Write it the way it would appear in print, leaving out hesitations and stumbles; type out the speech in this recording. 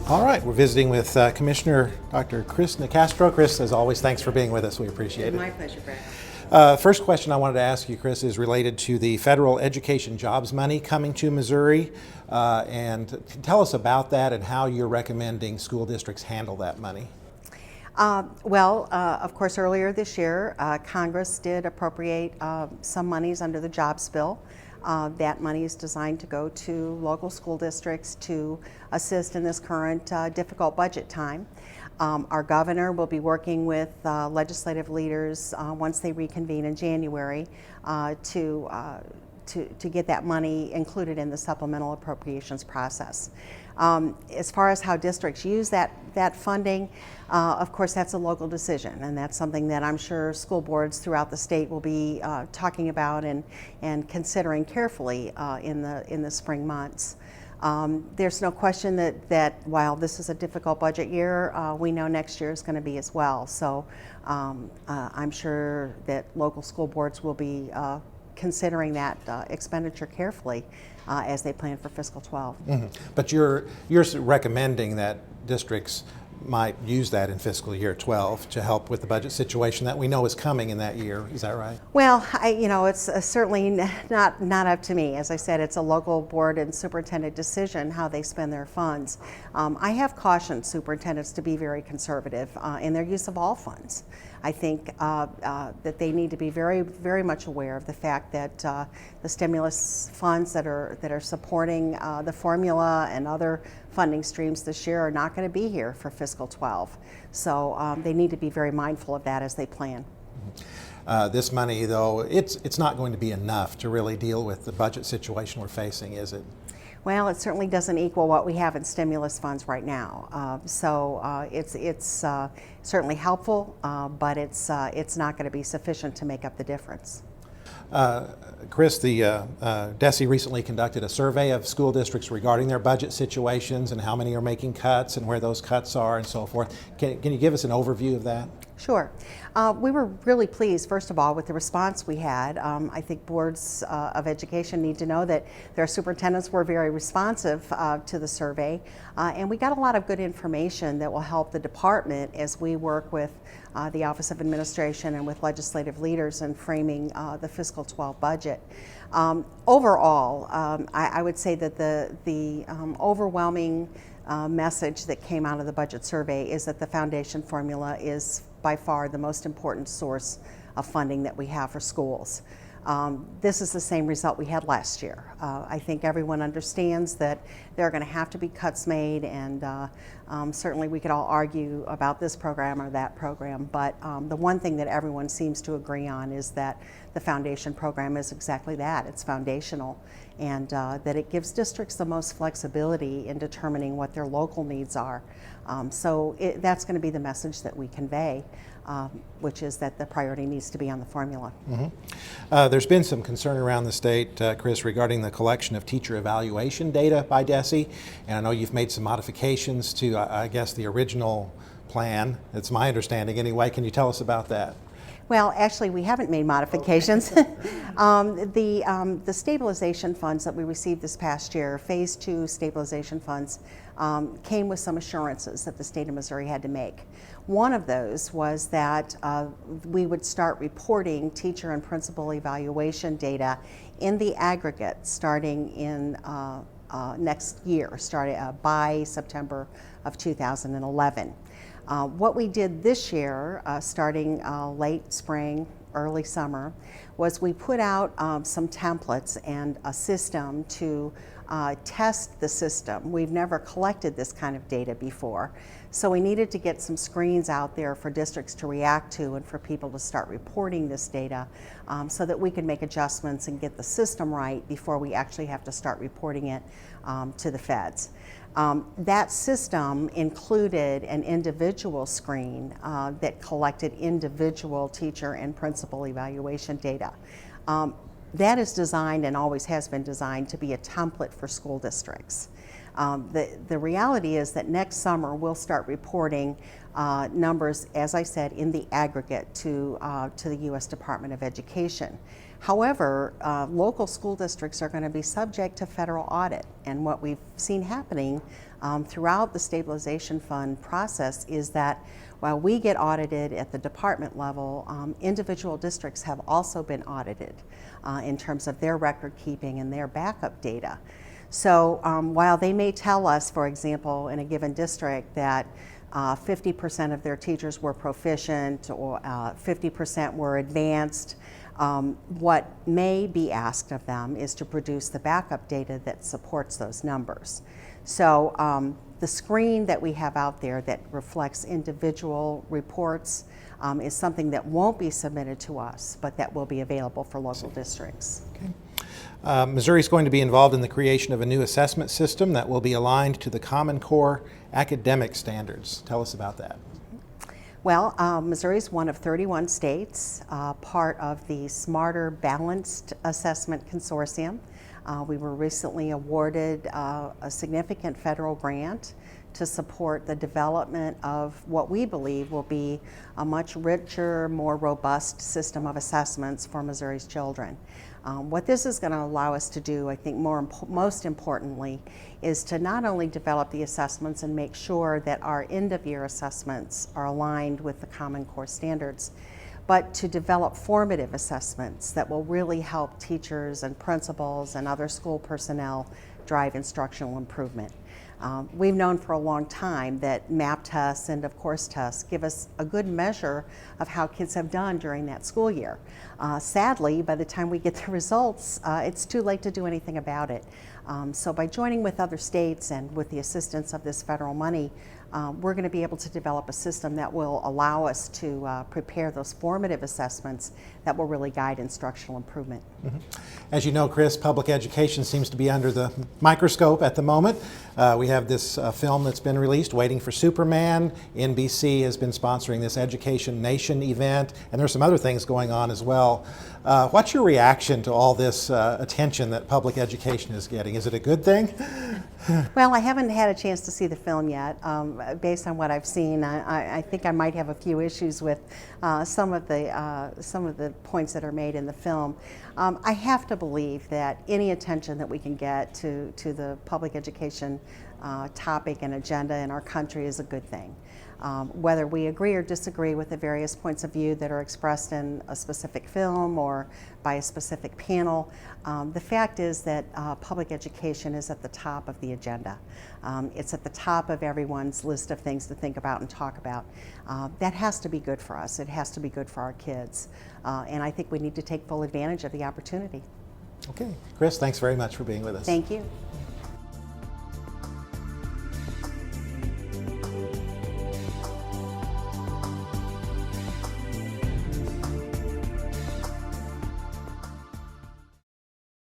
All right, we're visiting with Commissioner Dr. Chris Nicastro. Chris, as always, thanks for being with us. We appreciate it. My pleasure, Brad. First question I wanted to ask you, Chris, is related to the federal education jobs money coming to Missouri. And tell us about that and how you're recommending school districts handle that money. Of course, earlier this year, Congress did appropriate some monies under the jobs bill. That money is designed to go to local school districts to assist in this current difficult budget time. Our governor will be working with legislative leaders once they reconvene in January to get that money included in the supplemental appropriations process. As far as how districts use that funding, of course, that's a local decision, and that's something that I'm sure school boards throughout the state will be talking about and considering carefully in the spring months. There's no question that while this is a difficult budget year, we know next year is going to be as well. So I'm sure that local school boards will be considering that expenditure carefully as they plan for fiscal 12. Mm-hmm. But you're recommending that districts might use that in fiscal year 12 to help with the budget situation that we know is coming in that year. Is that right? Well, it's certainly not up to me. As I said, it's a local board and superintendent decision how they spend their funds. I have cautioned superintendents to be very conservative in their use of all funds. I think that they need to be very, very much aware of the fact that the stimulus funds that are supporting the formula and other funding streams this year are not going to be here for fiscal 12. So they need to be very mindful of that as they plan. This money, though, it's not going to be enough to really deal with the budget situation we're facing, is it? Well, it certainly doesn't equal what we have in stimulus funds right now. It's certainly helpful, but it's not going to be sufficient to make up the difference. Chris, the DESE recently conducted a survey of school districts regarding their budget situations and how many are making cuts and where those cuts are and so forth. Can you give us an overview of that? Sure. We were really pleased, first of all, with the response we had. I think boards of education need to know that their superintendents were very responsive to the survey, and we got a lot of good information that will help the department as we work with the Office of Administration and with legislative leaders in framing the fiscal 12 budget. Overall, I would say that the overwhelming message that came out of the budget survey is that the foundation formula is by far the most important source of funding that we have for schools. This is the same result we had last year. I think everyone understands that there are going to have to be cuts made, and certainly we could all argue about this program or that program, but the one thing that everyone seems to agree on is that the foundation program is exactly that. It's foundational, and that it gives districts the most flexibility in determining what their local needs are. That's going to be the message that we convey, which is that the priority needs to be on the formula. Mm-hmm. There's been some concern around the state, Chris, regarding the collection of teacher evaluation data by DESE, and I know you've made some modifications to, I guess, the original plan. It's my understanding anyway. Can you tell us about that? Well, actually, we haven't made modifications. The stabilization funds that we received this past year, Phase 2 stabilization funds, came with some assurances that the state of Missouri had to make. One of those was that we would start reporting teacher and principal evaluation data in the aggregate starting in next year, starting by September of 2011. What we did this year, starting late spring, early summer, was we put out some templates and a system to test the system. We've never collected this kind of data before, so we needed to get some screens out there for districts to react to and for people to start reporting this data so that we can make adjustments and get the system right before we actually have to start reporting it to the feds. That system included an individual screen that collected individual teacher and principal evaluation data. That is designed and always has been designed to be a template for school districts. The reality is that next summer we'll start reporting numbers, as I said, in the aggregate to the U.S. Department of Education. However, local school districts are going to be subject to federal audit, and what we've seen happening throughout the stabilization fund process is that while we get audited at the department level, individual districts have also been audited in terms of their record keeping and their backup data. So while they may tell us, for example, in a given district that 50% of their teachers were proficient or 50% were advanced, what may be asked of them is to produce the backup data that supports those numbers. So the screen that we have out there that reflects individual reports is something that won't be submitted to us, but that will be available for local districts. Okay. Missouri is going to be involved in the creation of a new assessment system that will be aligned to the Common Core academic standards. Tell us about that. Well, Missouri is one of 31 states, part of the Smarter Balanced Assessment Consortium. We were recently awarded a significant federal grant to support the development of what we believe will be a much richer, more robust system of assessments for Missouri's children. What this is going to allow us to do, I think most importantly, is to not only develop the assessments and make sure that our end-of-year assessments are aligned with the Common Core standards, but to develop formative assessments that will really help teachers and principals and other school personnel drive instructional improvement. We've known for a long time that MAP tests, end of course tests, give us a good measure of how kids have done during that school year. Sadly, by the time we get the results, it's too late to do anything about it. So by joining with other states and with the assistance of this federal money, we're going to be able to develop a system that will allow us to prepare those formative assessments that will really guide instructional improvement. Mm-hmm. As you know, Chris, public education seems to be under the microscope at the moment. We have this film that's been released, Waiting for Superman. NBC has been sponsoring this Education Nation event, and there's some other things going on as well. What's your reaction to all this attention that public education is getting? Is it a good thing? Well, I haven't had a chance to see the film yet. Based on what I've seen, I think I might have a few issues with some of the points that are made in the film. I have to believe that any attention that we can get to the public education topic and agenda in our country is a good thing. Whether we agree or disagree with the various points of view that are expressed in a specific film or by a specific panel, the fact is that public education is at the top of the agenda. It's at the top of everyone's list of things to think about and talk about. That has to be good for us. It has to be good for our kids. And I think we need to take full advantage of the opportunity. Okay. Chris, thanks very much for being with us. Thank you.